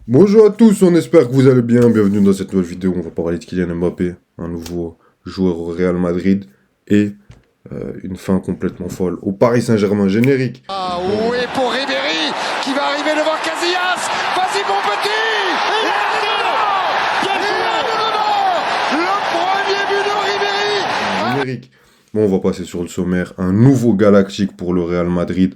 Bonjour à tous, on espère que vous allez bien. Bienvenue dans cette nouvelle vidéo. On va parler de Kylian Mbappé, un nouveau joueur au Real Madrid et une fin complètement folle au Paris Saint-Germain. Générique. Ah oui, pour Ribéry qui va arriver devant Casillas. Vas-y mon petit. Il est dedans. Il est dedans. Le premier but de Ribéry. Générique. Bon, on va passer sur le sommaire. Un nouveau galactique pour le Real Madrid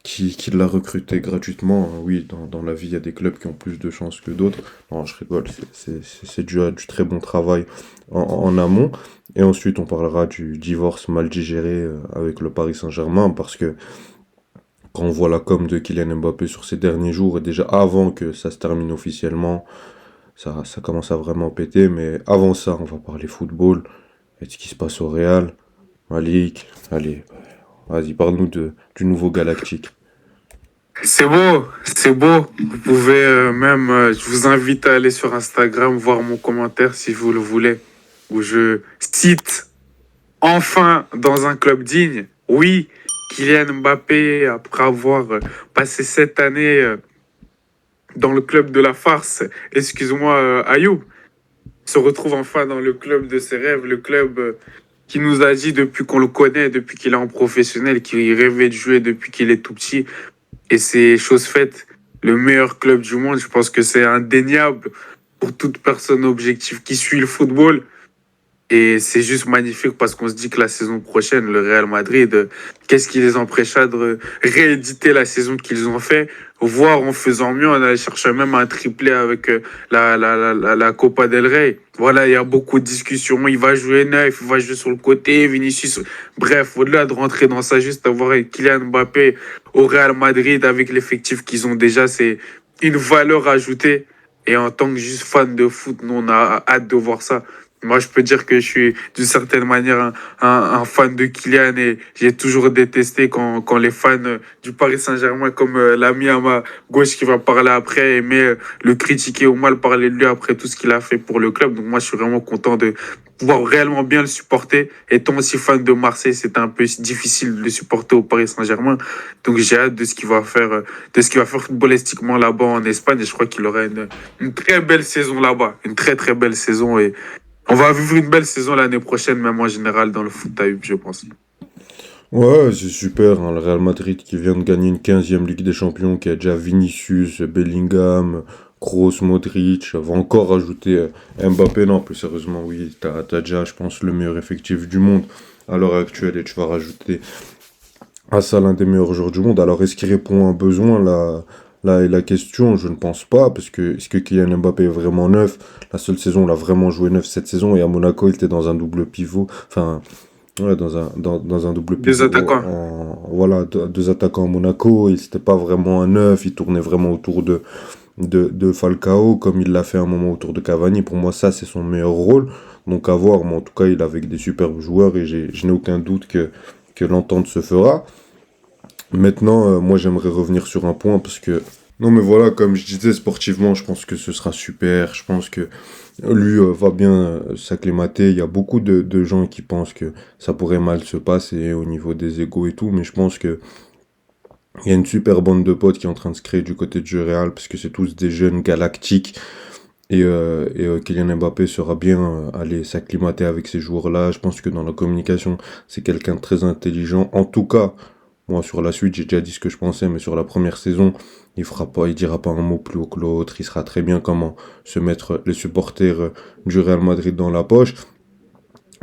qui l'a recruté gratuitement. Oui, dans la vie, il y a des clubs qui ont plus de chances que d'autres. Non, je rigole, c'est dû à du très bon travail en amont. Et ensuite, on parlera du divorce mal digéré avec le Paris Saint-Germain parce que quand on voit la com de Kylian Mbappé sur ces derniers jours, et déjà avant que ça se termine officiellement, ça commence à vraiment péter. Mais avant ça, on va parler football et de ce qui se passe au Real. Malik, allez, vas-y, parle-nous du nouveau Galactique. C'est beau, c'est beau. Vous pouvez même, je vous invite à aller sur Instagram voir mon commentaire si vous le voulez, où je cite enfin dans un club digne. Oui, Kylian Mbappé, après avoir passé cette année dans le club de la farce, excuse-moi Ayoub, se retrouve enfin dans le club de ses rêves, le club qui nous a dit depuis qu'on le connaît, depuis qu'il est en professionnel, qu'il rêvait de jouer depuis qu'il est tout petit. Et c'est chose faite. Le meilleur club du monde, je pense que c'est indéniable pour toute personne objective qui suit le football. Et c'est juste magnifique parce qu'on se dit que la saison prochaine, le Real Madrid, qu'est-ce qui les empêcha de rééditer la saison qu'ils ont fait, voire en faisant mieux, on allait chercher même un triplé avec la Copa del Rey. Voilà, il y a beaucoup de discussions. Il va jouer neuf, il va jouer sur le côté, Vinicius. Bref, au-delà de rentrer dans ça, juste avoir Kylian Mbappé au Real Madrid avec l'effectif qu'ils ont déjà, c'est une valeur ajoutée. Et en tant que juste fan de foot, nous, on a hâte de voir ça. Moi, je peux dire que je suis d'une certaine manière un fan de Kylian et j'ai toujours détesté quand les fans du Paris Saint-Germain, comme l'ami à ma gauche qui va parler après, aimaient le critiquer ou mal parler de lui après tout ce qu'il a fait pour le club. Donc moi, je suis vraiment content de pouvoir réellement bien le supporter. Étant aussi fan de Marseille, c'était un peu difficile de le supporter au Paris Saint-Germain. Donc j'ai hâte de ce qu'il va faire, de ce qu'il va faire footballistiquement là-bas en Espagne. Et je crois qu'il aura une très belle saison là-bas, une très très belle saison et on va vivre une belle saison l'année prochaine, même en général dans le foot à je pense. Ouais, c'est super, hein, le Real Madrid qui vient de gagner une 15e Ligue des Champions, qui a déjà Vinicius, Bellingham, Kroos, Modric, va encore ajouter Mbappé. Non, plus sérieusement, oui, t'as déjà, je pense, le meilleur effectif du monde à l'heure actuelle et tu vas rajouter à ça l'un des meilleurs joueurs du monde. Alors, est-ce qu'il répond à un besoin là est la question, je ne pense pas, parce que est-ce que Kylian Mbappé est vraiment neuf? La seule saison, il a vraiment joué neuf cette saison, et à Monaco, il était dans un double pivot, enfin, ouais, dans un double Deux pivot, attaquants. voilà, deux attaquants à Monaco, il c'était pas vraiment un neuf, il tournait vraiment autour de Falcao, comme il l'a fait un moment autour de Cavani. Pour moi, ça, c'est son meilleur rôle, donc à voir, mais en tout cas, il est avec des superbes joueurs, et je n'ai aucun doute que l'entente se fera. Maintenant, moi j'aimerais revenir sur un point parce que, non mais voilà, comme je disais, sportivement, je pense que ce sera super. Je pense que lui va bien s'acclimater. Il y a beaucoup de gens qui pensent que ça pourrait mal se passer au niveau des égos et tout, mais je pense que il y a une super bande de potes qui est en train de se créer du côté du Real parce que c'est tous des jeunes galactiques et Kylian Mbappé sera bien aller s'acclimater avec ces joueurs-là. Je pense que dans la communication, c'est quelqu'un de très intelligent. En tout cas, moi, sur la suite, j'ai déjà dit ce que je pensais, mais sur la première saison, il dira pas un mot plus haut que l'autre. Il sera très bien comment se mettre les supporters du Real Madrid dans la poche.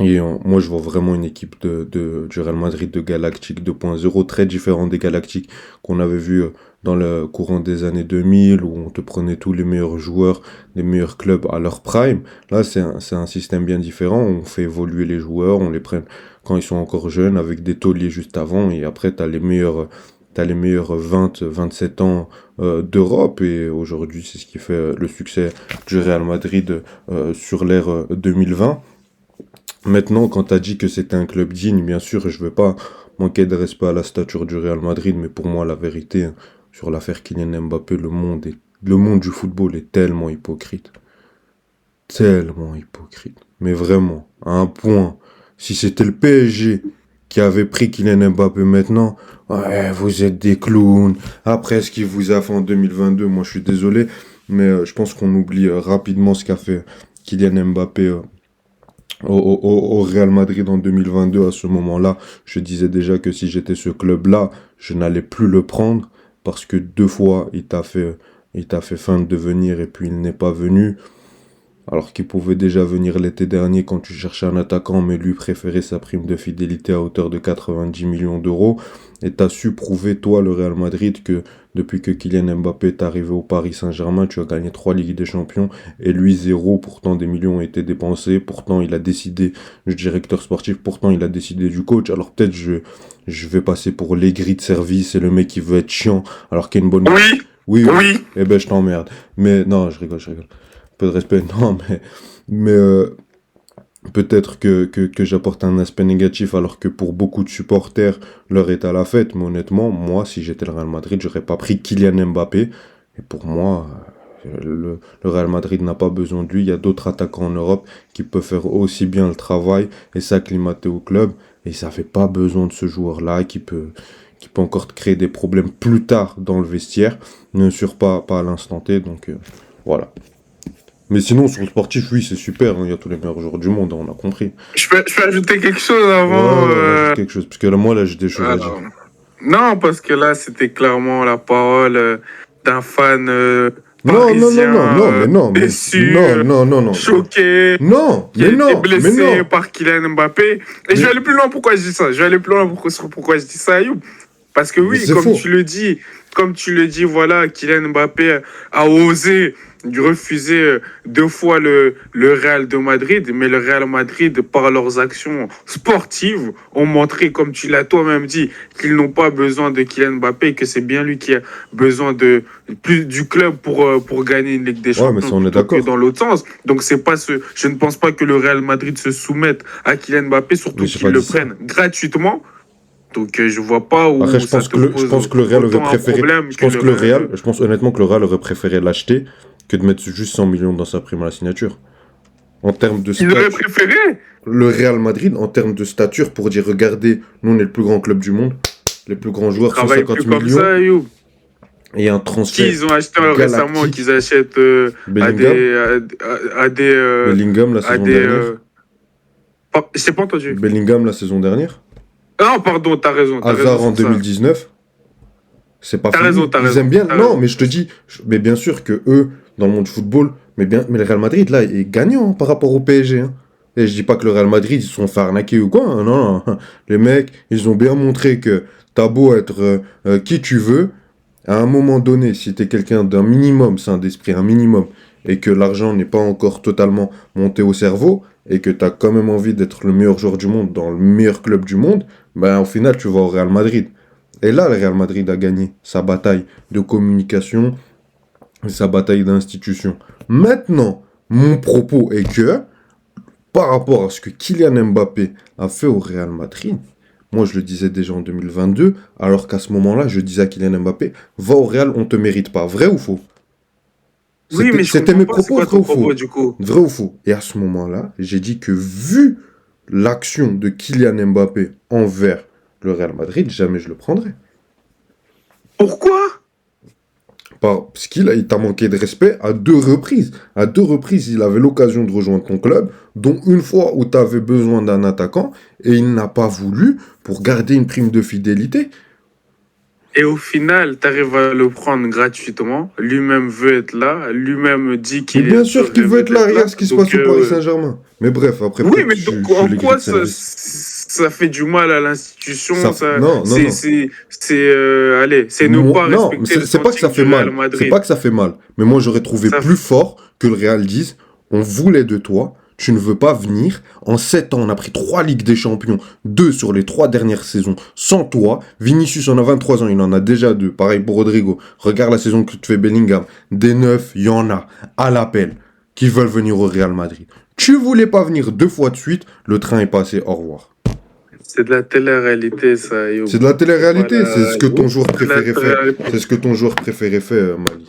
Et moi, je vois vraiment une équipe du Real Madrid de Galactique 2.0, très différente des Galactiques qu'on avait vu dans le courant des années 2000, où on te prenait tous les meilleurs joueurs, les meilleurs clubs à leur prime. Là, c'est un système bien différent. On fait évoluer les joueurs, on les prend quand ils sont encore jeunes, avec des tauliers juste avant, et après, t'as les meilleurs 27 ans d'Europe, et aujourd'hui, c'est ce qui fait le succès du Real Madrid sur l'ère 2020. Maintenant, quand tu as dit que c'était un club digne, bien sûr, je ne veux pas manquer de respect à la stature du Real Madrid, mais pour moi, la vérité, hein, sur l'affaire Kylian Mbappé, le monde du football est tellement hypocrite. Tellement hypocrite. Mais vraiment, à un point. Si c'était le PSG qui avait pris Kylian Mbappé maintenant, ouais, vous êtes des clowns. Après ce qu'il vous a fait en 2022, moi je suis désolé. Mais je pense qu'on oublie rapidement ce qu'a fait Kylian Mbappé au Real Madrid en 2022. À ce moment-là, je disais déjà que si j'étais ce club-là, je n'allais plus le prendre parce que 2 fois, il t'a fait feindre de venir et puis il n'est pas venu. Alors qu'il pouvait déjà venir l'été dernier quand tu cherchais un attaquant, mais lui préférait sa prime de fidélité à hauteur de 90 millions d'euros. Et t'as su prouver, toi, le Real Madrid, que depuis que Kylian Mbappé est arrivé au Paris Saint-Germain, tu as gagné 3 Ligues des Champions, et lui 0. Pourtant, des millions ont été dépensés. Pourtant, il a décidé du directeur sportif. Pourtant, il a décidé du coach. Alors peut-être je vais passer pour l'aigri de service et le mec qui veut être chiant, alors qu'il y a une bonne... Oui, Oui, oui. eh ben je t'emmerde. Mais non, je rigole. Peu de respect, non, mais peut-être que j'apporte un aspect négatif alors que pour beaucoup de supporters, l'heure est à la fête. Mais honnêtement, moi, si j'étais le Real Madrid, j'aurais pas pris Kylian Mbappé. Et pour moi, le Real Madrid n'a pas besoin de lui. Il y a d'autres attaquants en Europe qui peuvent faire aussi bien le travail et s'acclimater au club. Et ça fait pas besoin de ce joueur-là qui peut encore te créer des problèmes plus tard dans le vestiaire. Bien sûr, pas à l'instant T. Donc voilà. Mais sinon, sur le sportif, oui, c'est super. Il y a tous les meilleurs joueurs du monde, on a compris. Je peux ajouter quelque chose avant. Ouais, rajoute quelque chose. Parce que là, moi, là, j'ai des choses à dire. Non, parce que là, c'était clairement la parole d'un fan Non, parisien mais déçu, non. choqué, Non, qui mais a été non, blessé mais non. par Kylian Mbappé. Et je vais aller plus loin pourquoi je dis ça. Je vais aller plus loin sur pourquoi je dis ça, Ayoub. Parce que oui, c'est comme faux. tu le dis, voilà, Kylian Mbappé a osé refuser 2 fois le Real de Madrid, mais le Real Madrid, par leurs actions sportives, ont montré, comme tu l'as toi-même dit, qu'ils n'ont pas besoin de Kylian Mbappé, que c'est bien lui qui a besoin de plus du club pour gagner une Ligue des Ouais, mais Champions, ça, on est plutôt que d'accord. dans l'autre sens. Donc je ne pense pas que le Real Madrid se soumette à Kylian Mbappé, surtout Mais j'ai qu'ils pas le dit ça. prennent gratuitement. Donc je vois pas où Après, ça te je pense pose que le Real aurait autant un préféré. problème Je que pense le que le Real. Real, je pense honnêtement que le Real aurait préféré l'acheter que de mettre juste 100 millions dans sa prime à la signature. En termes de Ils auraient statut. préféré. Le Real Madrid, en termes de stature, pour dire, regardez, nous, on est le plus grand club du monde. Les plus grands Ils joueurs, travaillent plus 150 comme millions. ça, You. Et un Qui transfert ils ont acheté récemment, galactique. qu'ils achètent Bellingham. à des Bellingham la à saison des dernière. j'ai pas entendu. Bellingham la saison dernière. Non, pardon, t'as raison Hazard en sur ça. 2019. C'est pas T'as fini. raison, t'as Ils raison, aiment bien. t'as Non, raison. mais je te dis, mais bien sûr que eux, dans le monde du football, mais le Real Madrid, là, est gagnant par rapport au PSG. Hein. Et je dis pas que le Real Madrid, ils se sont fait arnaquer ou quoi. Hein, non. Les mecs, ils ont bien montré que t'as beau être qui tu veux, à un moment donné, si t'es quelqu'un d'un minimum sain d'esprit, un minimum, et que l'argent n'est pas encore totalement monté au cerveau, et que t'as quand même envie d'être le meilleur joueur du monde dans le meilleur club du monde, ben au final, tu vas au Real Madrid. Et là, le Real Madrid a gagné sa bataille de communication, sa bataille d'institution. Maintenant, mon propos est que, par rapport à ce que Kylian Mbappé a fait au Real Madrid, moi je le disais déjà en 2022, alors qu'à ce moment-là, je disais à Kylian Mbappé, va au Real, on te mérite pas. Vrai ou faux? Oui, mais je C'était comprends mes pas, c'est propos, quoi vrai ton ou faux? propos du coup? Vrai ou faux? Et à ce moment-là, j'ai dit que vu l'action de Kylian Mbappé envers le Real Madrid, jamais je le prendrais. Pourquoi? Parce il t'a manqué de respect à 2 reprises. À 2 reprises, il avait l'occasion de rejoindre ton club, dont une fois où tu avais besoin d'un attaquant, et il n'a pas voulu pour garder une prime de fidélité. Et au final, t'arrives à le prendre gratuitement. Lui-même veut être là. Lui-même dit Mais qu'il bien sûr qu'il veut être là, regarde ce qui se passe au Paris Donc, Saint-Germain. Mais bref, après, oui, peut-être mais je donc suis en l'aigri quoi de service. ça fait du mal à l'institution? Non. Allez, c'est ne pas Non, mais respecter le c'est pas que ça sentiment fait du Real mal. C'est Madrid. pas que ça fait mal. Mais moi, j'aurais trouvé Ça- plus fort que le Real dise, on voulait de toi, tu ne veux pas venir. En 7 ans, on a pris 3 Ligues des Champions, 2 sur les 3 dernières saisons, sans toi. Vinicius en a 23 ans, il en a déjà 2. Pareil pour Rodrigo. Regarde la saison que tu fais Bellingham. Des 9, il y en a, à l'appel, qui veulent venir au Real Madrid. Tu voulais pas venir 2 fois de suite, le train est passé, au revoir. C'est de la télé-réalité, ça. Yo. C'est de la télé-réalité, Voilà. c'est ce que ton joueur C'est de la préféré fait. télé-réalité. C'est ce que ton joueur préféré fait, Mali.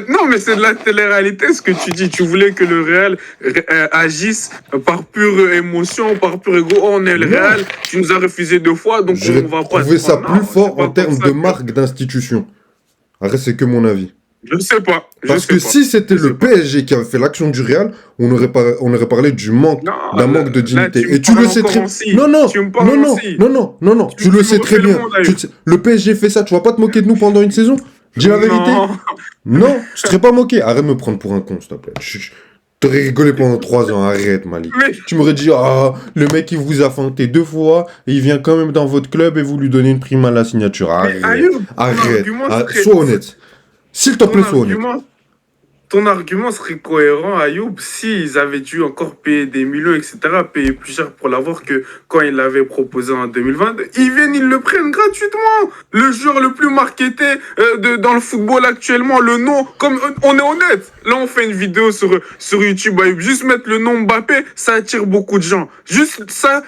Non, mais c'est de la télé-réalité ce que tu dis. Tu voulais que le Real agisse par pure émotion, par pur ego. Oh, on est le Non. Real, tu nous as refusé 2 fois, donc J'aurais on va pas. trouvé ça Non, plus c'est fort pas en comme termes ça de que- marque d'institution. Après, c'est que mon avis. Je sais pas. Parce que si c'était le PSG qui avait fait l'action du Real, on aurait parlé du manque, Non, d'un manque de là, dignité. tu me Et tu le parles sais encore très en si. Non, non, Tu me non, parles en non, si. non, non, non, non, tu le sais très refais le bien. monde, Ayoub. Le PSG fait ça, tu vas pas te moquer de nous pendant une saison? Dis la vérité. Non. Non, je serais pas moqué. Arrête de me prendre pour un con, s'il te plaît. T'aurais rigolé pendant 3 ans, arrête, Malik. Mais Tu m'aurais dit, ah, le mec, il vous a feinté 2 fois, et il vient quand même dans votre club et vous lui donnez une prime à la signature. Arrête, Ayoub, ton arrête. argument Sois honnête. S'il te ton plaît, sois honnête. ton argument serait cohérent, Ayoub, s'ils avaient dû encore payer des millions, etc., payer plus cher pour l'avoir que quand ils l'avaient proposé en 2020. Ils viennent, ils le prennent gratuitement. Le joueur le plus marketé dans le football actuellement, le nom, comme on est honnête. Là, on fait une vidéo sur YouTube, Ayoub. Juste mettre le nom Mbappé, ça attire beaucoup de gens. Juste ça,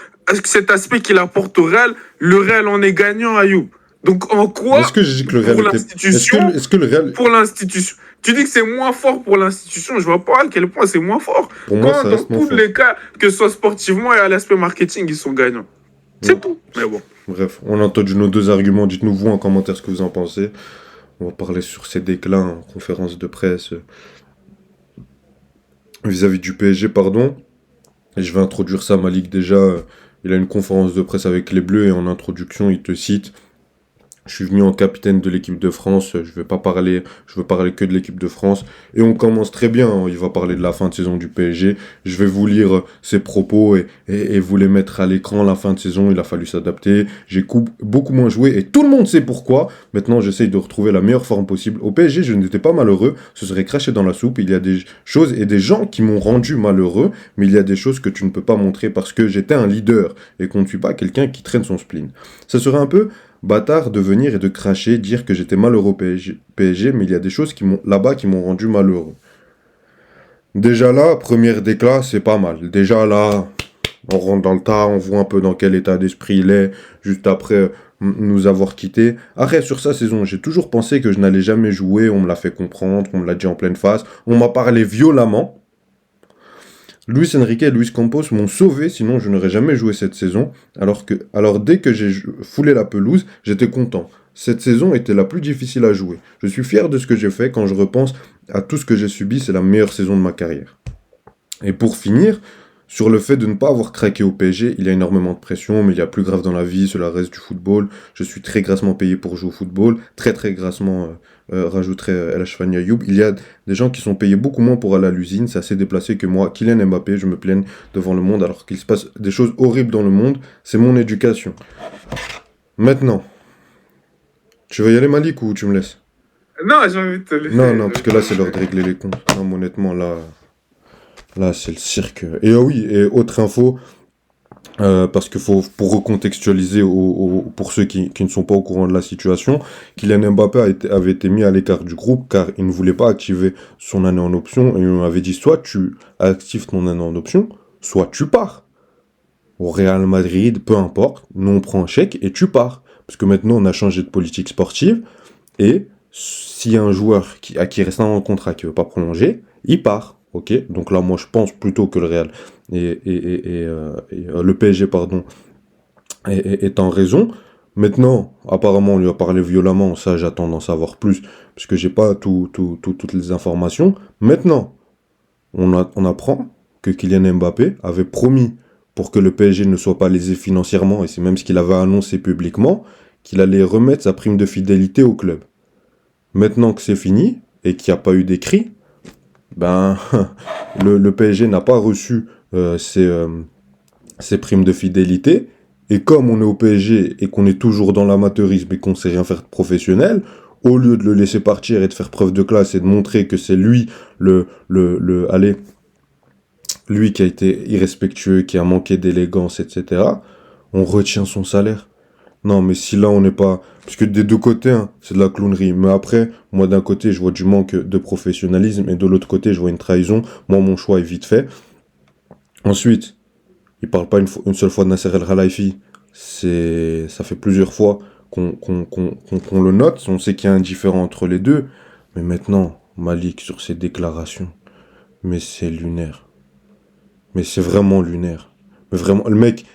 cet aspect qu'il apporte au Real, le Real en est gagnant, Ayoub. Donc, en quoi, Est-ce que j'ai dit que le Real pour était... l'institution, Est-ce que le Real... pour l'institution. Tu dis que c'est moins fort pour l'institution, je vois pas à quel point c'est moins fort. Pour moi, ça Dans reste moins tous fort. les cas, que ce soit sportivement et à l'aspect marketing, ils sont gagnants. C'est Ouais. tout. Mais bon. Bref, on a entendu nos 2 arguments. Dites-nous vous en commentaire ce que vous en pensez. On va parler sur ces déclins en conférence de presse vis-à-vis du PSG, pardon. Et je vais introduire ça, Malik. Déjà, il a une conférence de presse avec les Bleus et en introduction, il te cite: je suis venu en capitaine de l'équipe de France, je veux parler que de l'équipe de France. Et on commence très bien, hein. Il va parler de la fin de saison du PSG. Je vais vous lire ses propos et vous les mettre à l'écran. La fin de saison, il a fallu s'adapter. J'ai beaucoup moins joué et tout le monde sait pourquoi. Maintenant, j'essaye de retrouver la meilleure forme possible. Au PSG, je n'étais pas malheureux, ce serait craché dans la soupe. Il y a des choses et des gens qui m'ont rendu malheureux, mais il y a des choses que tu ne peux pas montrer parce que j'étais un leader et qu'on ne suit pas quelqu'un qui traîne son spleen. Ça serait un peu bâtard de venir et de cracher, dire que j'étais malheureux au PSG, mais il y a des choses là-bas qui m'ont rendu malheureux. Déjà là, première déclat, c'est pas mal. Déjà là, on rentre dans le tas, on voit un peu dans quel état d'esprit il est, juste après nous avoir quittés. Après, sur sa saison, j'ai toujours pensé que je n'allais jamais jouer, on me l'a fait comprendre, on me l'a dit en pleine face, on m'a parlé violemment. Luis Enrique et Luis Campos m'ont sauvé, sinon je n'aurais jamais joué cette saison. Alors dès que j'ai foulé la pelouse, j'étais content. Cette saison était la plus difficile à jouer. Je suis fier de ce que j'ai fait. Quand je repense à tout ce que j'ai subi, c'est la meilleure saison de ma carrière. Et pour finir, sur le fait de ne pas avoir craqué au PSG, il y a énormément de pression, mais il y a plus grave dans la vie, cela reste du football. Je suis très grassement payé pour jouer au football, très très grassement, rajouterait El Ashfani Ayoub. Il y a des gens qui sont payés beaucoup moins pour aller à l'usine, c'est assez déplacé que moi. Kylian Mbappé, je me plaigne devant le monde alors qu'il se passe des choses horribles dans le monde, c'est mon éducation. Maintenant, tu veux y aller, Malik, ou tu me laisses? Non, j'ai envie de te laisser. Non, parce que là c'est l'heure de régler les comptes. Non, honnêtement, là, c'est le cirque. Et oui, et autre info, parce que pour recontextualiser pour ceux qui ne sont pas au courant de la situation, Kylian Mbappé avait été mis à l'écart du groupe car il ne voulait pas activer son année en option et on avait dit soit tu actives ton année en option, soit tu pars. Au Real Madrid, peu importe, nous on prend un chèque et tu pars. Parce que maintenant on a changé de politique sportive et s'il y a un joueur à qui reste un contrat qui ne veut pas prolonger, il part. Ok, donc là, moi, je pense plutôt que le Real le PSG, pardon, est en raison. Maintenant, apparemment, on lui a parlé violemment. Ça, j'attends d'en savoir plus, puisque j'ai pas toutes les informations. Maintenant, on apprend que Kylian Mbappé avait promis, pour que le PSG ne soit pas lésé financièrement, et c'est même ce qu'il avait annoncé publiquement, qu'il allait remettre sa prime de fidélité au club. Maintenant que c'est fini, et qu'il n'y a pas eu d'écrit, ben, le PSG n'a pas reçu ses primes de fidélité. Et comme on est au PSG et qu'on est toujours dans l'amateurisme et qu'on sait rien faire de professionnel, au lieu de le laisser partir et de faire preuve de classe et de montrer que c'est lui lui qui a été irrespectueux, qui a manqué d'élégance, etc., on retient son salaire. Non, mais si là on n'est pas... Parce que des deux côtés, hein, c'est de la clownerie. Mais après, moi d'un côté, je vois du manque de professionnalisme et de l'autre côté, je vois une trahison. Moi, mon choix est vite fait. Ensuite, il parle pas une seule fois de Nasser El Khelaifi. Ça fait plusieurs fois qu'on le note. On sait qu'il y a un différent entre les deux. Mais maintenant, Malik, sur ses déclarations, mais c'est lunaire. Mais c'est vraiment lunaire. Mais vraiment, le mec,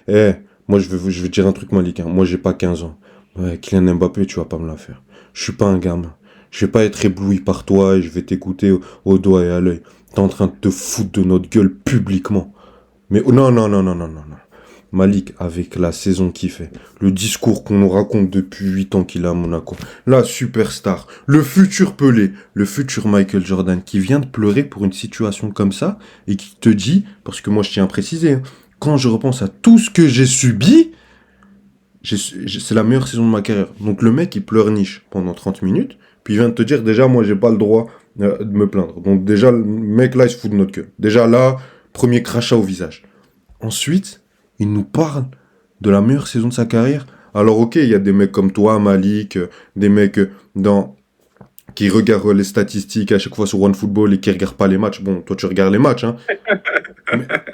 moi je vais dire un truc, Malik, hein. Moi j'ai pas 15 ans. Ouais, Kylian Mbappé, tu vas pas me la faire. Je suis pas un gamin. Je vais pas être ébloui par toi et je vais t'écouter au doigt et à l'œil. T'es en train de te foutre de notre gueule publiquement. Mais non, non, non, non, non, non, non. Malik, avec la saison qu'il fait, le discours qu'on nous raconte depuis 8 ans qu'il a à Monaco, la superstar, le futur Pelé, le futur Michael Jordan, qui vient de pleurer pour une situation comme ça, et qui te dit, parce que moi je tiens à préciser, hein, quand je repense à tout ce que j'ai subi, c'est la meilleure saison de ma carrière. Donc le mec, il pleurniche pendant 30 minutes, puis il vient de te dire, déjà, moi j'ai pas le droit de me plaindre. Donc déjà, le mec là, il se fout de notre gueule. Déjà là, premier crachat au visage. Ensuite, il nous parle de la meilleure saison de sa carrière. Alors ok, il y a des mecs comme toi, Malik, des mecs qui regardent les statistiques à chaque fois sur OneFootball et qui regardent pas les matchs. Bon, toi tu regardes les matchs, hein.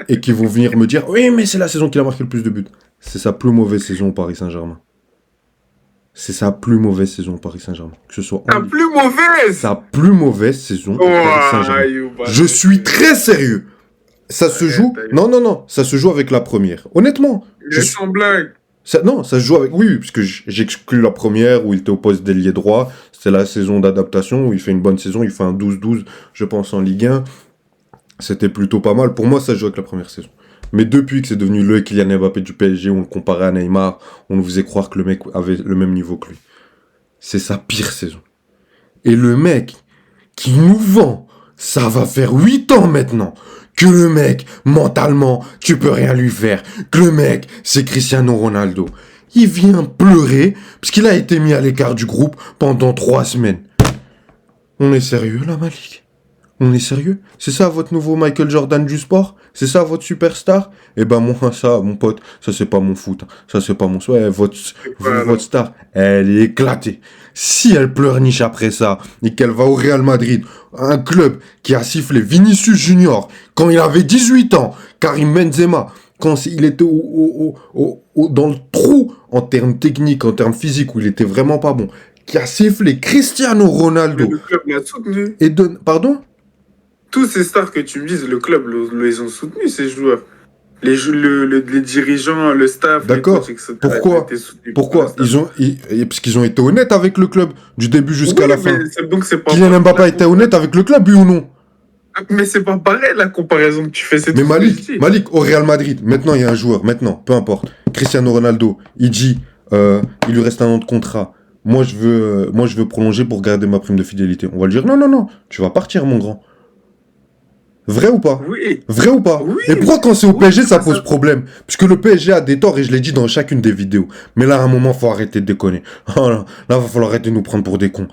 Et qui vont venir me dire, oui, mais c'est la saison qu'il a marqué le plus de buts. C'est sa plus mauvaise saison au Paris Saint-Germain. C'est sa plus mauvaise saison au Paris Saint-Germain. Que ce soit La plus mauvaise. sa plus mauvaise saison au Paris Saint-Germain. Je suis très sérieux. Ça se joue. Non, non, non. Ça se joue avec la première. Honnêtement. Sans blague. Non, ça se joue avec. Oui, puisque j'exclus la première où il était au poste d'ailier droit. C'est la saison d'adaptation où il fait une bonne saison. Il fait un 12-12, je pense, en Ligue 1. C'était plutôt pas mal. Pour moi, ça se joue avec la première saison. Mais depuis que c'est devenu le Kylian Mbappé du PSG, on le comparait à Neymar, on nous faisait croire que le mec avait le même niveau que lui. C'est sa pire saison. Et le mec qui nous vend, ça va faire 8 ans maintenant, que le mec, mentalement, tu peux rien lui faire, que le mec, c'est Cristiano Ronaldo. Il vient pleurer, parce qu'il a été mis à l'écart du groupe pendant 3 semaines. On est sérieux là, Malik? On est sérieux? C'est ça votre nouveau Michael Jordan du sport? C'est ça votre superstar? Eh ben moi, ça, mon pote, ça c'est pas mon foot. Ça c'est pas mon... Ouais, votre star, elle est éclatée. Si elle pleurniche après ça, et qu'elle va au Real Madrid, un club qui a sifflé Vinicius Junior quand il avait 18 ans, Karim Benzema, quand il était dans le trou en termes techniques, en termes physiques, où il était vraiment pas bon, qui a sifflé Cristiano Ronaldo... Mais le club l'a soutenu. Et pardon? Tous ces stars que tu me dises, le club les ont soutenus, ces joueurs. Les dirigeants, le staff, d'accord. Les coachs, etc. Pourquoi parce qu'ils ont été honnêtes avec le club du début jusqu'à la fin. Donc c'est pas Kylian Mbappé a été honnête avec le club, oui ou non? Mais c'est pas pareil la comparaison que tu fais. Mais Malik, au Real Madrid, maintenant il y a un joueur, peu importe. Cristiano Ronaldo, il dit, il lui reste un an de contrat. Moi je veux prolonger pour garder ma prime de fidélité. On va lui dire non, tu vas partir mon grand. Vrai ou pas? Oui. Vrai ou pas? Oui. Et pourquoi quand c'est au PSG ça pose problème? Puisque le PSG a des torts et je l'ai dit dans chacune des vidéos. Mais là à un moment faut arrêter de déconner. Oh là va falloir arrêter de nous prendre pour des cons.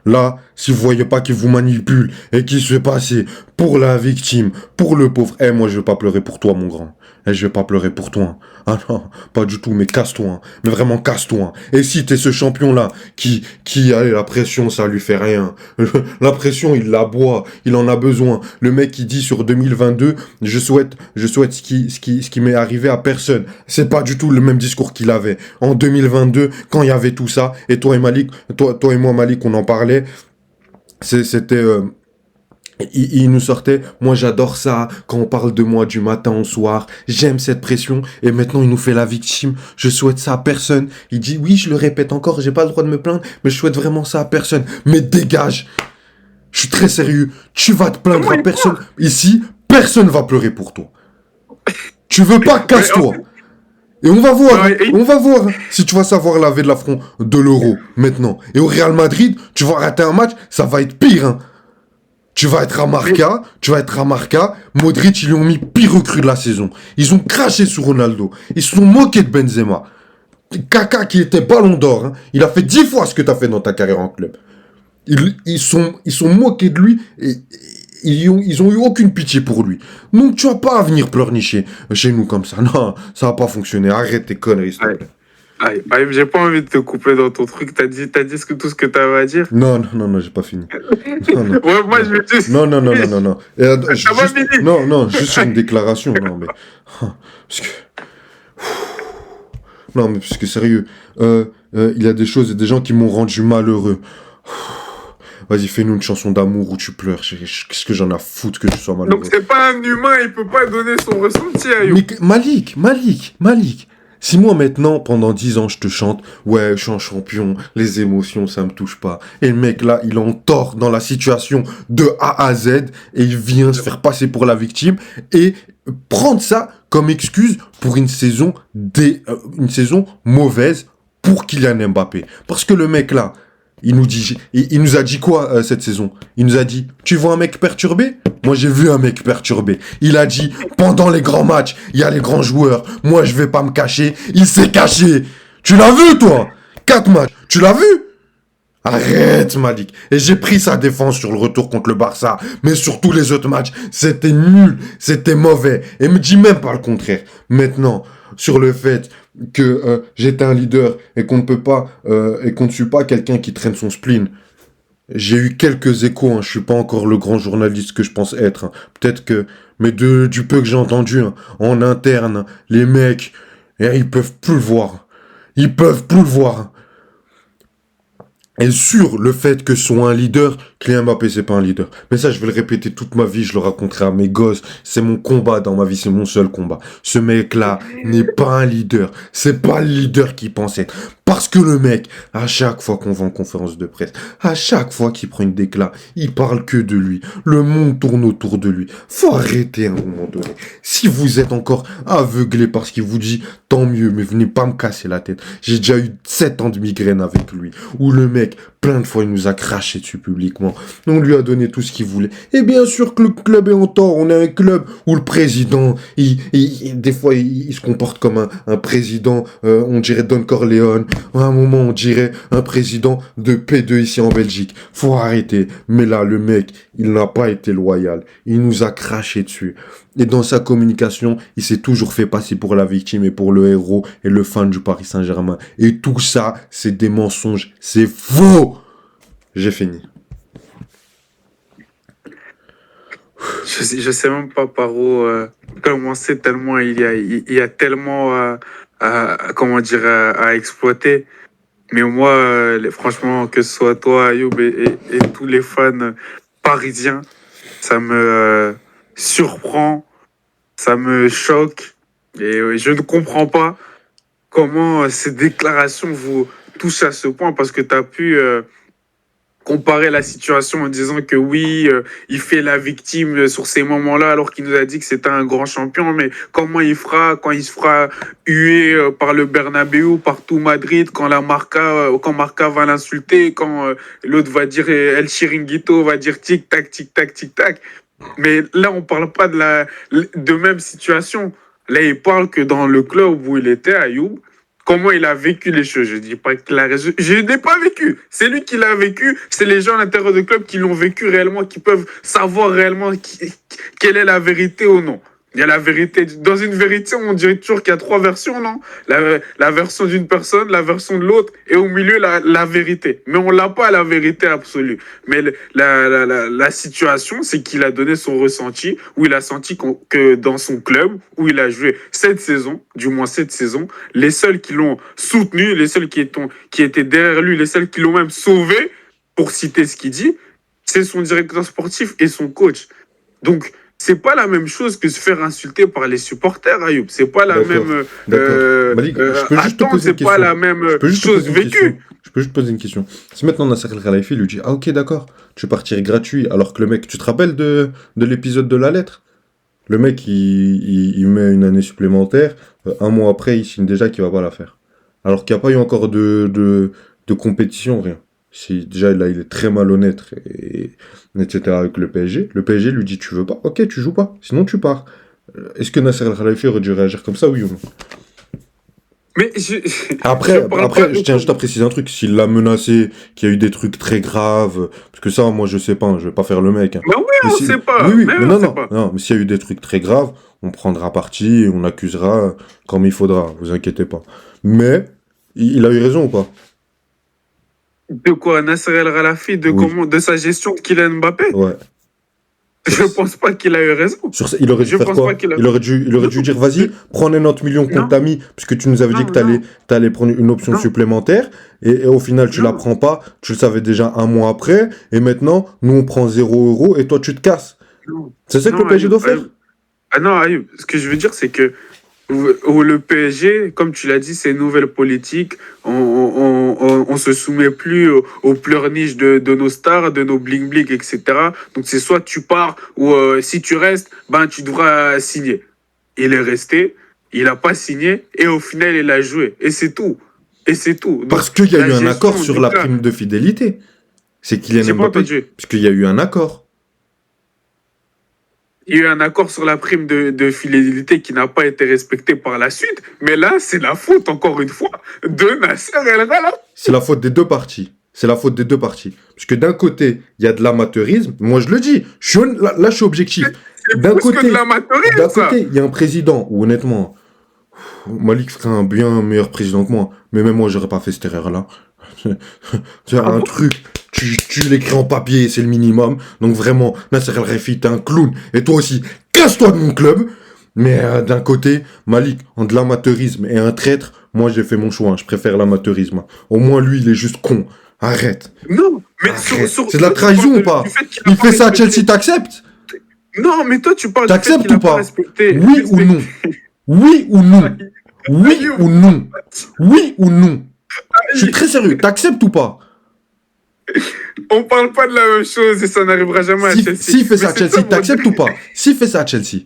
Là, si vous voyez pas qu'il vous manipule et qu'il se fait passer pour la victime, pour le pauvre, moi je vais pas pleurer pour toi mon grand. Je vais pas pleurer pour toi. Ah non, pas du tout, mais casse-toi. Mais vraiment casse-toi. Et si t'es ce champion-là, qui, allez, la pression, ça lui fait rien. La pression, il la boit, il en a besoin. Le mec qui dit sur 2022, je souhaite ce qui m'est arrivé à personne. C'est pas du tout le même discours qu'il avait. En 2022, quand il y avait tout ça, et toi et moi, Malik, on en parlait, c'était... Il nous sortait, moi j'adore ça, quand on parle de moi du matin au soir, j'aime cette pression, et maintenant il nous fait la victime, je souhaite ça à personne. Il dit, oui, je le répète encore, j'ai pas le droit de me plaindre, mais je souhaite vraiment ça à personne. Mais dégage! Je suis très sérieux, tu vas te plaindre à personne. Ici, personne va pleurer pour toi. Tu veux pas, casse-toi! Et on va voir si tu vas savoir laver de l'affront de l'Euro, maintenant. Et au Real Madrid, tu vas rater un match, ça va être pire, hein. Tu vas être à Marca. Modric, ils lui ont mis pire recrue de la saison. Ils ont craché sur Ronaldo. Ils se sont moqués de Benzema. Kaka, qui était ballon d'or, hein, il a fait 10 fois ce que tu as fait dans ta carrière en club. Ils sont moqués de lui et ils ont eu aucune pitié pour lui. Donc tu vas pas venir pleurnicher chez nous comme ça. Non, ça va pas fonctionner. Arrête tes conneries, s'il te plaît. J'ai pas envie de te couper dans ton truc. T'as dit tout ce que t'avais à dire? Non, j'ai pas fini. Non. Ouais, moi, je vais juste... Non. Juste sur une déclaration. Non, mais... parce que sérieux, il y a des choses et des gens qui m'ont rendu malheureux. Vas-y, fais-nous une chanson d'amour où tu pleures. Qu'est-ce que j'en ai à foutre que je sois malheureux? Donc c'est pas un humain, il peut pas donner son ressenti à Mais Malik, Si moi maintenant, pendant 10 ans, je te chante, ouais, je suis un champion, les émotions, ça me touche pas. Et le mec là, il est en tort dans la situation de A à Z et il vient se faire passer pour la victime et prendre ça comme excuse pour une saison mauvaise pour Kylian Mbappé. Parce que le mec là, il nous a dit quoi cette saison? Il nous a dit, tu vois un mec perturbé? Moi j'ai vu un mec perturbé. Il a dit, pendant les grands matchs, il y a les grands joueurs. Moi je vais pas me cacher. Il s'est caché. Tu l'as vu toi? 4 matchs. Tu l'as vu? Arrête Malik. Et j'ai pris sa défense sur le retour contre le Barça. Mais sur tous les autres matchs, c'était nul. C'était mauvais. Et me dis même pas le contraire. Maintenant, sur le fait que j'étais un leader et qu'on ne peut pas et qu'on ne suis pas quelqu'un qui traîne son spleen. J'ai eu quelques échos, je suis pas encore le grand journaliste que je pense être. Peut-être que, mais du peu que j'ai entendu, en interne, les mecs, ils peuvent plus le voir. Ils peuvent plus le voir. Et sur le fait que soit un leader, Kylian Mbappé c'est pas un leader. Mais ça je vais le répéter toute ma vie, je le raconterai à mes gosses. C'est mon combat dans ma vie, c'est mon seul combat. Ce mec là n'est pas un leader. C'est pas le leader qu'il pense être. Parce que le mec, à chaque fois qu'on va en conférence de presse, à chaque fois qu'il prend une déclat, il parle que de lui. Le monde tourne autour de lui. Faut arrêter à un moment donné. Si vous êtes encore aveuglé par ce qu'il vous dit, tant mieux, mais venez pas me casser la tête. J'ai déjà eu 7 ans de migraine avec lui. Où le mec, plein de fois, il nous a craché dessus publiquement. On lui a donné tout ce qu'il voulait. Et bien sûr que le club est en tort. On est un club où le président, des fois, il se comporte comme un président, on dirait Don Corleone. À un moment, on dirait un président de P2 ici en Belgique. Faut arrêter. Mais là, le mec, il n'a pas été loyal. Il nous a craché dessus. Et dans sa communication, il s'est toujours fait passer pour la victime et pour le héros et le fan du Paris Saint-Germain. Et tout ça, c'est des mensonges. C'est faux. J'ai fini. Je sais même pas par où commencer tellement il y a tellement comment dire à exploiter. Mais moi, franchement, que ce soit toi, Ayoub, et tous les fans parisiens, ça me surprend, ça me choque. Et je ne comprends pas comment ces déclarations vous touchent à ce point, parce que tu as pu comparer la situation en disant que oui, il fait la victime sur ces moments-là, alors qu'il nous a dit que c'était un grand champion. Mais comment il fera quand il se fera huer par le Bernabéu, par tout Madrid, quand quand Marca va l'insulter, quand l'autre va dire El Chiringuito, va dire tic-tac, tic-tac, tic-tac. Mais là, on parle pas de même situation. Là, il parle que dans le club où il était, Ayoub, comment il a vécu les choses. Je dis pas qu'il a raison. Je n'ai pas vécu. C'est lui qui l'a vécu. C'est les gens à l'intérieur du club qui l'ont vécu réellement, qui peuvent savoir réellement quelle est la vérité ou non. Il y a la vérité. Dans une vérité, on dirait toujours qu'il y a 3 versions, non? La version d'une personne, la version de l'autre, et au milieu, la vérité. Mais on l'a pas, la vérité absolue. Mais la situation, c'est qu'il a donné son ressenti, où il a senti que dans son club, où il a joué cette saison, du moins cette saison, les seuls qui l'ont soutenu, les seuls qui étaient derrière lui, les seuls qui l'ont même sauvé, pour citer ce qu'il dit, c'est son directeur sportif et son coach. Donc, c'est pas la même chose que se faire insulter par les supporters, Ayoub. C'est pas la même Malik, je peux juste te poser une c'est pas question. la même Je peux juste te chose poser une question. vécue. Je peux juste poser une question. Si maintenant Nasser El Khelaifi lui dit ah ok d'accord, tu partirais gratuit, alors que le mec, tu te rappelles de l'épisode de la lettre? Le mec il met une année supplémentaire, un mois après il signe déjà qu'il va pas la faire. Alors qu'il n'y a pas eu encore de compétition, rien. Déjà là il est très malhonnête etc. avec le PSG. Le PSG lui dit tu veux pas, ok tu joues pas, sinon tu pars. Est-ce que Nasser El Khelaifi aurait dû réagir comme ça, oui ou non? Mais Après, parle pas je tiens juste à préciser un truc. S'il l'a menacé, qu'il y a eu des trucs très graves, parce que ça, moi, je sais pas, je vais pas faire le mec. Mais oui, Mais on si- sait pas. Oui, oui, Mais mais on non, sait non, pas. non. Mais s'il y a eu des trucs très graves, on prendra parti et on accusera comme il faudra. Vous inquiétez pas. Mais il a eu raison ou pas? De quoi, Nasser El Khelaifi, Oui. de sa gestion de Kylian Mbappé? Ouais. Je pense pas qu'il a eu raison. Sur ça, il aurait dû Je faire pense quoi? pas qu'il a. Il aurait dû dire vas-y, prends les 90 millions qu'on Non, t'a mis, puisque tu nous avais dit non, que non, t'allais prendre une option non, supplémentaire, et au final tu la non, prends pas, tu le savais déjà un mois après, et maintenant nous on prend 0 € et toi tu te casses. non, C'est ça que le non, PSG doit faire? Ayoub. Ah non, Ayoub, ce que je veux dire, c'est que où le PSG, comme tu l'as dit, c'est une nouvelle politique. On se soumet plus aux pleurniches de nos stars, de nos bling-bling, etc. Donc c'est soit tu pars ou si tu restes, ben tu devras signer. Il est resté, il n'a pas signé et au final il a joué. Et c'est tout. Et c'est tout. Donc, Parce qu'il y a la eu un accord gestion sur du la club. prime de fidélité. C'est Kylian J'ai pas Mbappé. entendu. Parce qu'il y a eu un accord. Il y a eu un accord sur la prime de fidélité qui n'a pas été respecté par la suite. Mais là, c'est la faute, encore une fois, de Nasser El Khelaifi. C'est la faute des deux parties. C'est la faute des deux parties. Parce que d'un côté, il y a de l'amateurisme. Moi, je le dis. Là, je suis objectif. C'est D'un plus que côté, de l'amateurisme, d'un ça. côté, il y a un président où, honnêtement, Malik serait un bien meilleur président que moi. Mais même moi, j'aurais pas fait cette erreur-là. C'est un truc, tu l'écris en papier, c'est le minimum. Donc vraiment, Nasser El Khelaifi, t'es un clown. Et toi aussi, casse-toi de mon club. Mais d'un côté, Malik, en de l'amateurisme et un traître, moi j'ai fait mon choix. Je préfère l'amateurisme. Au moins lui, il est juste con. Arrête. Non, mais Arrête. sur C'est de la trahison ou pas? du fait qu'il a Il pas fait ça à respecté- Chelsea, t'acceptes? Non, mais toi, tu parles du fait T'acceptes qu'il a ou pas pas? respecté. Oui ou non? Oui ou non? Oui ou non? Oui ou non? Je suis très sérieux. T'acceptes ou pas? On parle pas de la même chose et ça n'arrivera jamais à Chelsea. S'il fait ça à Mais c'est Chelsea, pour t'acceptes dire- ou pas? S'il fait ça à Chelsea,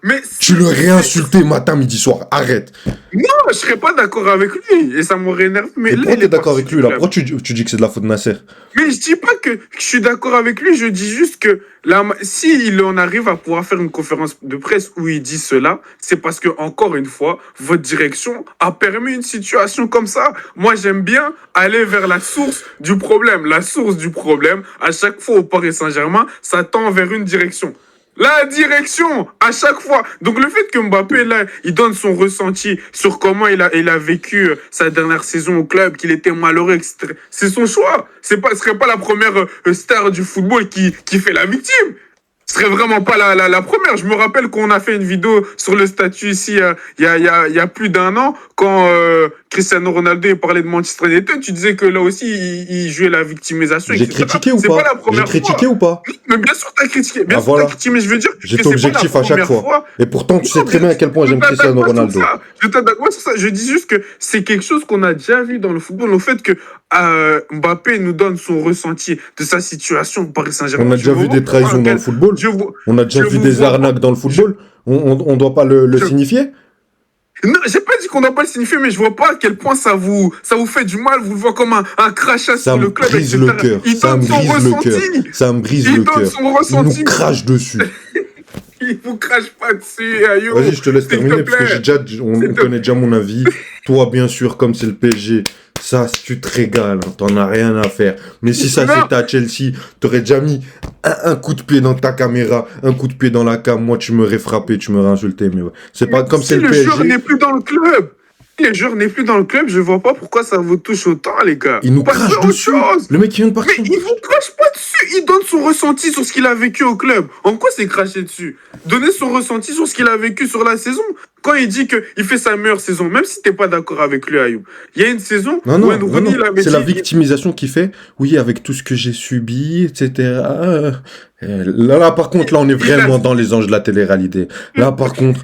Mais tu le réinsultais matin, midi, soir. Arrête. Non, je serais pas d'accord avec lui et ça m'aurait énervé. Mais Et là, pourquoi il t'es est d'accord parti avec du lui là? club. Pourquoi tu dis que c'est de la faute de Nasser? Mais je dis pas que je suis d'accord avec lui, je dis juste que si il en arrive à pouvoir faire une conférence de presse où il dit cela, c'est parce que, encore une fois, votre direction a permis une situation comme ça. Moi, j'aime bien aller vers la source du problème. La source du problème, à chaque fois au Paris Saint-Germain, ça tend vers une direction. La direction, à chaque fois. Donc le fait que Mbappé, là, il donne son ressenti sur comment il a vécu sa dernière saison au club, qu'il était malheureux, etc. C'est son choix. Ce serait pas la première star du football qui fait la victime. Ce serait vraiment pas la première. Je me rappelle qu'on a fait une vidéo sur le statut ici il y a plus d'un an, quand Cristiano Ronaldo parlait de Manchester United. Tu disais que là aussi, il jouait la victimisation, J'ai etc. critiqué ou C'est pas? pas la J'ai première critiqué fois. ou pas? Mais bien sûr, t'as critiqué. Bien Ah, sûr, voilà. t'as critiqué, mais je veux dire que J'étais c'est pas la objectif à chaque première fois. Et pourtant, tu sais Non, très bien à quel point je j'aime t'attaque Cristiano pas sur Ronaldo. ça. Je t'attaque pas sur ça. Je dis juste que c'est quelque chose qu'on a déjà vu dans le football. Le fait que Mbappé nous donne son ressenti de sa situation au Paris Saint-Germain. On a déjà vu des trahisons dans le football. On a déjà vu des arnaques dans le football. On doit pas le signifier? Non, j'ai pas dit qu'on n'a pas le signifié, mais je vois pas à quel point ça vous fait du mal. Vous le voyez comme un crachat Ça sur me le club, brise etc. le cœur. Il Ça donne me son brise le cœur. ressenti. Ça me brise Il le donne cœur. son Il ressenti. nous crache dessus. Il vous crache pas dessus, Ayo. Vas-y, je te laisse S'il te terminer parce que plaît. on connaît déjà mon avis. Toi, bien sûr, comme c'est le PSG, ça, tu te régales, hein, t'en as rien à faire. Mais si ça Non. c'était à Chelsea, t'aurais déjà mis un coup de pied dans ta caméra, un coup de pied dans la cam. Moi, tu m'aurais frappé, tu m'aurais insulté. Mais ouais. C'est pas comme Si c'est le le joueur PSG. n'est plus dans le club. Si le joueur n'est plus dans le club, je vois pas pourquoi ça vous touche autant, les gars. Il nous Passez crache à autre dessus. chose. Le mec, il vient de partir. Mais il vous crache pas dessus. Il donne son ressenti sur ce qu'il a vécu au club. En quoi c'est cracher dessus? Donner son ressenti sur ce qu'il a vécu sur la saison. Quand il dit qu'il fait sa meilleure saison, même si t'es pas d'accord avec lui, Ayoub. Il y a une saison Non, où non, Wayne Rooney, il avait c'est la dit- victimisation qui fait, oui, avec tout ce que j'ai subi, etc. Là, par contre, là, on est vraiment dans les anges de la télé-réalité. Là, par contre,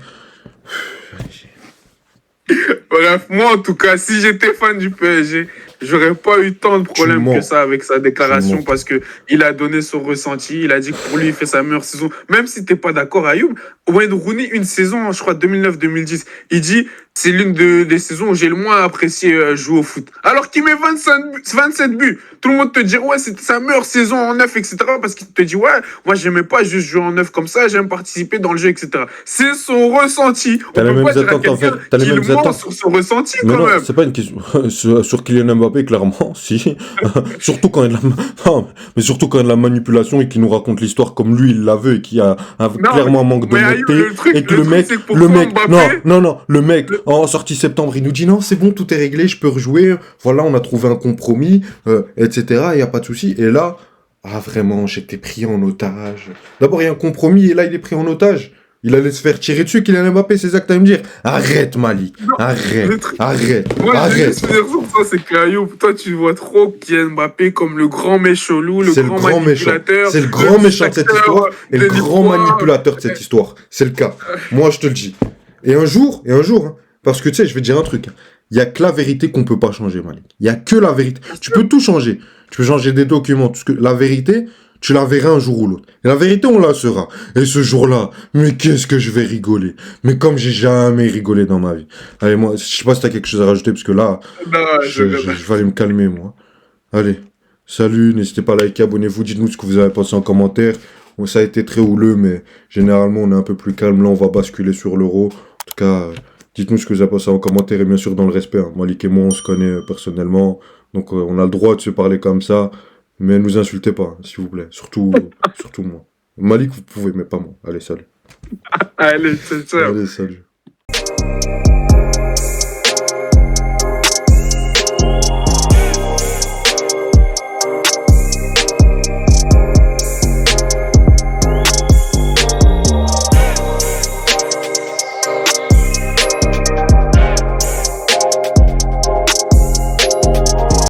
Bref, moi en tout cas, si j'étais fan du PSG, j'aurais pas eu tant de problèmes mens. que ça avec sa Tu déclaration mens. parce que il a donné son ressenti, il a dit que pour lui il fait sa meilleure saison. Même si t'es pas d'accord, Ayoub, Wayne Rooney, une saison, je crois 2009-2010, il dit c'est l'une des saisons où j'ai le moins apprécié jouer au foot. Alors qu'il met 27 buts. Tout le monde te dit ouais c'était sa meilleure saison en neuf, etc. Parce qu'il te dit ouais moi j'aimais pas juste jouer en neuf comme ça, j'aime participer dans le jeu, etc. C'est son ressenti. T'as On les peut mêmes pas dire à attentes en quelqu'un fait. T'as les qu'il mêmes ment attentes. sur son ressenti mais quand non, même. c'est pas une question sur Kylian Mbappé, clairement, si. Surtout quand il y a de la, non, mais surtout quand il y a de la manipulation et qu'il nous raconte l'histoire comme lui il la veut et qu'il y a clairement un manque mais Ayoub, d'honnêteté le truc- et que le le truc, mec, c'est que pourquoi Mbappé- non, le mec en sortie septembre il nous dit non c'est bon tout est réglé, je peux rejouer, voilà on a trouvé un compromis, etc. Il y a pas de souci. Et là, ah vraiment j'étais pris en otage. D'abord il y a un compromis et là il est pris en otage. Il allait se faire tirer dessus, Kylian Mbappé, c'est ça que t'as à me dire. Arrête, Malik. Non, le Arrête. truc- Arrête. Moi, je vais Arrête. juste dire sur ça, c'est que Ayoub, toi, tu vois trop Kylian Mbappé comme le grand méchelou, le C'est le grand grand méchant. manipulateur. C'est le grand méchant de cette dictateur histoire et le de grand l'histoire. manipulateur de cette histoire. C'est le cas. Moi, je te le dis. Et un jour, hein, parce que tu sais, je vais te dire un truc. Hein. Il y a que la vérité qu'on peut pas changer, Malik. Il y a que la vérité. Tu peux tout changer. Tu peux changer des documents, tout ce que la vérité, tu la verras un jour ou l'autre. Et la vérité, on la saura. Et ce jour-là, mais qu'est-ce que je vais rigoler. Mais comme j'ai jamais rigolé dans ma vie. Allez, moi, je sais pas si t'as quelque chose à rajouter, parce que là, Non, je vais aller me calmer, moi. Allez, salut, n'hésitez pas à liker, abonnez-vous, dites-nous ce que vous avez pensé en commentaire. Bon, ça a été très houleux, mais généralement, on est un peu plus calme. Là, on va basculer sur l'euro. En tout cas, dites-nous ce que vous avez pensé en commentaire, et bien sûr, dans le respect. Hein. Malik et moi, on se connaît personnellement. Donc, on a le droit de se parler comme ça. Mais ne nous insultez pas, hein, s'il vous plaît. Surtout moi. Malik, vous pouvez, mais pas moi. Allez, salut. allez, ciao, ciao. Allez, salut.